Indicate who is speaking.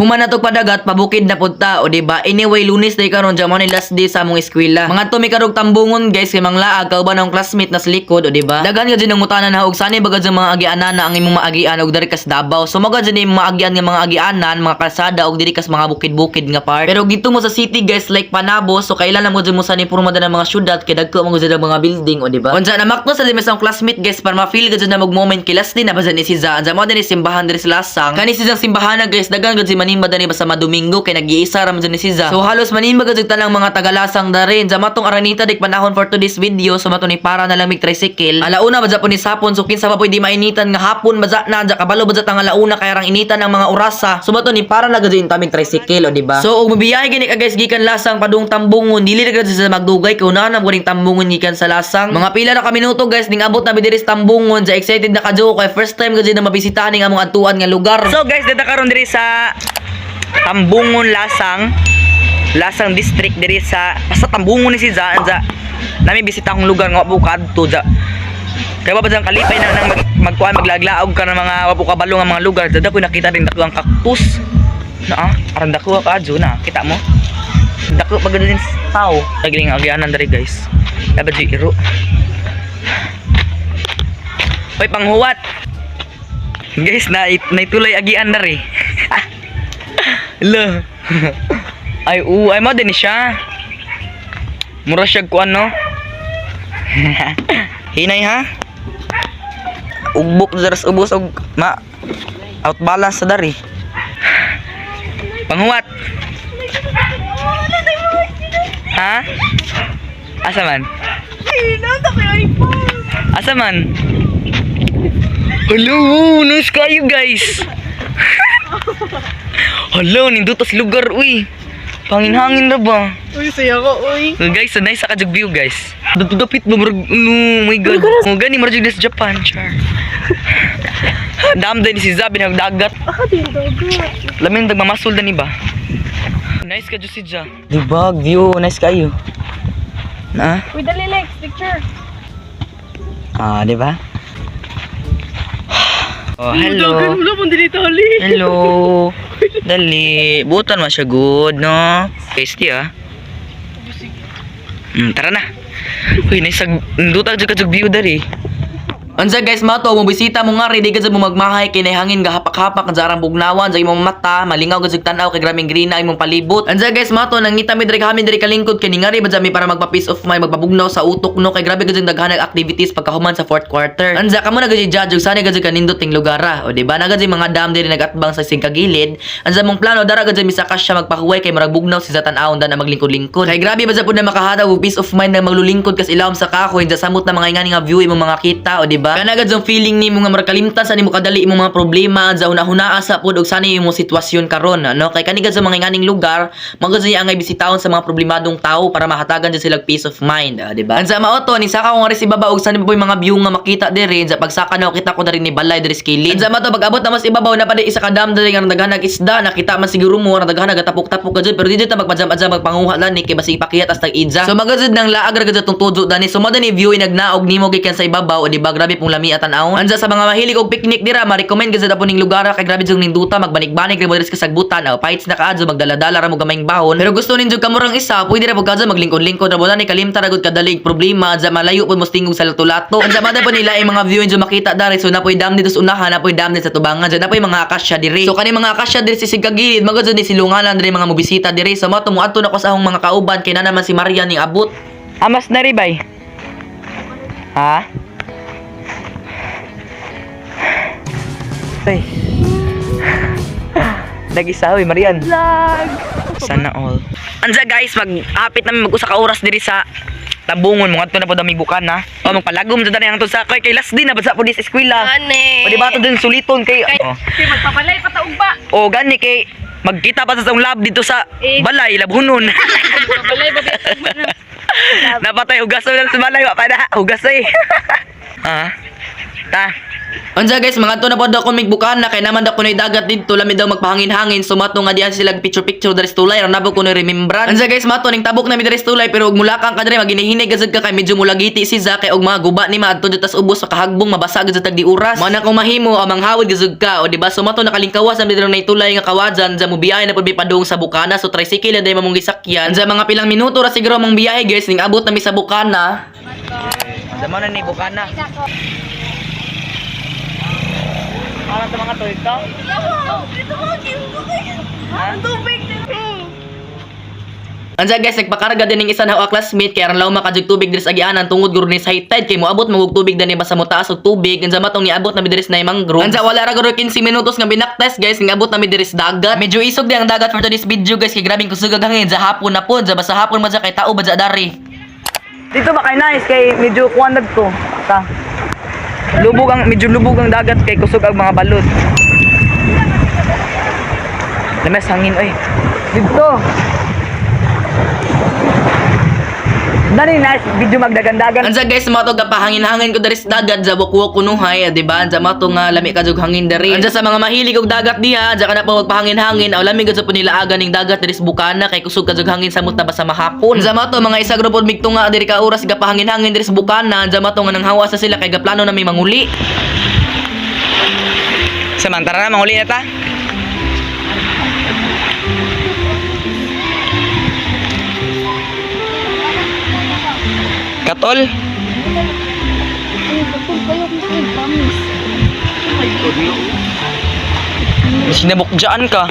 Speaker 1: Human na to padagat pabukid na punta o diba? Anyway, Lunes day karon jamo ni last day sa among eskwela. Mga tumi karog tambungon guys kay manglaag kauban ang classmate na sa likod o diba? Daghan ka din ang ngutanan na og sani bagad sa mga agianan na ang imong maagian og diri kas Davao. So magad din imong maagian nga mga agianan, mga kalsada og diri kas mga bukid-bukid nga part. Pero dito mo sa city guys like Panabo, so kailan lang mo mo sa impormada ng mga syudad kay dagko mo sa mga building o diba? Unsa na makto sa limas ang classmate guys para ma-feel gud na mag moment kay last day na basan ni si Za. Ansa mo din simbahan diri sa Lasang. Kani si Zang simbahan na guys daghan gud si manimba dani basta Domingo kay nag-iisa ra man ni si Za. So halos manimba gud tanang mga tagalasang darin. Sa matong aranita dik panahon for today's video, so mato ni para na lang mig tricycle. Alauna ba ni sapon so kinsa pa pwede mainitan nga hapon baza na ja kabalo baza tang alauna kay rang initan ang mga orasa. So mato ni para na gud ta mig tricycle o diba? So og mabiyahe gini ka guys gikan Lasang padung Tambungon, dili ra gud sa magdugay kay una na guring Tambungon gikan sa Lasang. Mga pila ra ka minuto guys ning abot na mi diri sa Tambungon. Ja excited na kadyo kay first time gud na mabisitahan ning among atuan nga lugar. So guys dito karon diri sa Tambungon Lasang district diri sa Tambungon ni si Za. Nami bisita akong lugar nga wapo kadto ja. Kaya ba dyan kalipay na nang magkuhan maglaglaog ka ng mga wapo kabalo nga mga lugar. Dada ko nakita rin dako ang kaktus. Na aran dako ka adyo na kita mo. Dako pag din tao. Nagling agyanan dari guys. Dapat di iro. Hoy panghuwat. Guys naitulay agian dari. Lah. Ay mo din siya. Mura siya kuan no. Hinay ha. Ugbok zaras ubos og out balance sa dari. Panghuwat. Ha? Asa man? Asa man? Hello, nice kayo guys. Hello, nindutos lugar uy. Pangin-hangin na ba?
Speaker 2: Uy, saya ko, uy.
Speaker 1: Guys, so nice sa kajag view, guys. Dapit mo, oh my god. Oh, gani, marag sa Japan, char. Dam din si Zabi nagdagat.
Speaker 2: Din dagat.
Speaker 1: Lamin nagmamasul din ba? Nice ka si Ja. Diba, view, nice kayo. Na?
Speaker 2: Uy, dali Lex, picture.
Speaker 1: Diba? Oh, hello.
Speaker 2: Dagan mo lang dili tali.
Speaker 1: Hello. Dali. Butan man siya good, no? Tasty, ah. Tara na. Uy, naisag, ndutag dyan ka view dari. Ansa guys, mato, mabisita mo nga, ready ka dyan mo magmahay, kinahangin gahapak-hapak, ang zarang bugnawan, sa imong mata, malingaw ka dyan tanaw, kay graming green na imong palibot. Ansa guys, mato, nangita mi diri kami diri kalingkod, kay ningari ba dyan mi para magpa peace of mind, magpabugnaw sa utok, no, kay grabe ka dyan daghanag activities pagkahuman sa fourth quarter. Ansa, kamo na gajay judge, sani ka dyan kanindot ting lugara, o diba, nagadyan mga dam diri nagatbang sa singkagilid. Ansa mong plano, dara ka dyan mi sakas siya magpahuway, kay maragbugnaw si Zatanaon dan na maglingkod-lingkod. Kay grabe ba dyan po na makahataw, peace of mind na maglulingkod, kas ilawom sa kahoy, dyan samot na mga ingani nga view imong mga kita, o diba. Kana gad yung feeling ni mo nga marakalimtan sa nimo kadali imong mga problema sa una-hunaa sa pud og sani imong sitwasyon karon no kay kanigad sa mga nganing lugar magud sa angay bisitahon sa mga problemadong tao para mahatagan jud sila peace of mind di ba ansa mao to ni saka ko nga res ibabaw og sani po yung mga view nga makita diri sa pagsaka na kita ko diri ni balay diri skilid ansa mato pag-abot na mas ibabaw na pa di isa ka dam diri nga daghanag isda nakita man siguro mo nga daghanag tapok-tapok ka jud pero di jud ta magpajam-ajam magpanguha lan ni kay basi ipakiyat hasta idza so magud nang laag ra gud tong tudo dani so mo ni view nagnaog nimo gikan sa ibabaw di ba grabe pong lami tan-awon ansa sa mga mahilig og picnic dira ma-recommend gid sa dapo ning lugar kay grabe jung ninduta magbanig-banig ra mo diri sa kasagbutan o fights na kaadto magdala-dala ra mo gamayng bahon pero gusto ninyo kamurang isa pwede ra pud kadto maglingkod-lingkod ra bola ni kalimta ra gud kadalig problema sa malayo pud mo tingog sa lato-lato ansa mada po nila ay mga view inyo makita dari so napoy dam dito sa unahan napoy dam dito sa tubangan so napoy mga akasya diri so kani mga akasya diri sa sigagilid magud ni silunganan diri mga mobisita diri so mo tumuadto na ko sa akong mga kauban kay na naman si Maria ning abot amas na ri bay ha ay nagisawi Marian
Speaker 2: Vlog.
Speaker 1: sana all ansa guys mag-apit namin mag-usa ka oras diri sa Tambungon mga to na po daming bukan ha o magpalagom sa dali ang to sa kay last din na basa po dis eskwela
Speaker 2: Ane.
Speaker 1: o di ba to din suliton kay
Speaker 2: Kay magpapalay pa taog ba?
Speaker 1: o gani kay magkita pa sa lab dito sa balay labhunon
Speaker 2: Magpapalay ba
Speaker 1: napatay hugas na sa balay wa pa na hugas eh ta Unsa guys, mga to na pod ako migbukana kay naman daw kunoy dagat didto lami daw magpahangin-hangin so mato nga diyan sila picture dari tulay ra nabo kunoy remembran. Unsa guys, mato ning tabok na mi dari tulay pero ug mulakang ka diri maginihinay gazud ka kay medyo mulagiti si Zack kay og mga guba ni maadto tas ubos sa kahagbong mabasa gazud tag di oras. Mao na kung mahimo ang manghawid gazud ka o di ba so mato nakalingkawas ang diri nay tulay nga kawajan sa mobiyay na pud mi padung sa bukana so tricycle na day mamong gisakyan. Sa mga pilang minuto ra siguro mong biyahe guys ning abot na mi sa bukana. Damo na ni bukana.
Speaker 2: Para sa mga toy ka? Dito mo, ang tubig dito.
Speaker 1: Ansa guys, nagpakarga din ng isa na ako classmate kaya lang makadjug tubig diri sa agianan tungod guro ni sa high tide kay moabot magug tubig dani basta mo taas og tubig ansa matong niabot na mi diri sa mangrove. Ansa wala ra guro 15 minutos nga binaktes guys ngabot na mi diri sa dagat. Medyo isog di ang dagat for today's video guys kay grabing kusog ang hangin sa hapon na pod sa basta hapon man sa kay tao ba dari.
Speaker 2: Dito ba kay nice kay medyo kuandag to. Ta. Medyo lubog ang dagat kay kusog ang mga balot. Lames hangin oy. Dito. Dani nice video magdagan-dagan.
Speaker 1: Ansa guys, mato ga pahangin-hangin ko diri sa dagat sa bukwok kunuhay, di ba? Ansa mato nga lami ka jug hangin diri. Ansa sa mga mahilig og dagat diha, ansa kana pa magpahangin-hangin, aw lami gud sa punilaagan ning dagat diri sa bukana kay kusog ka jug hangin samot na ba sa mahapon. Ansa mato mga isa grupo migtunga diri ka oras ga pahangin-hangin diri sa bukana, ansa mato nga nanghawa sa sila kay gaplano na may manguli. Samantara na manguli na ta. Katol. Sinabok dyan ka.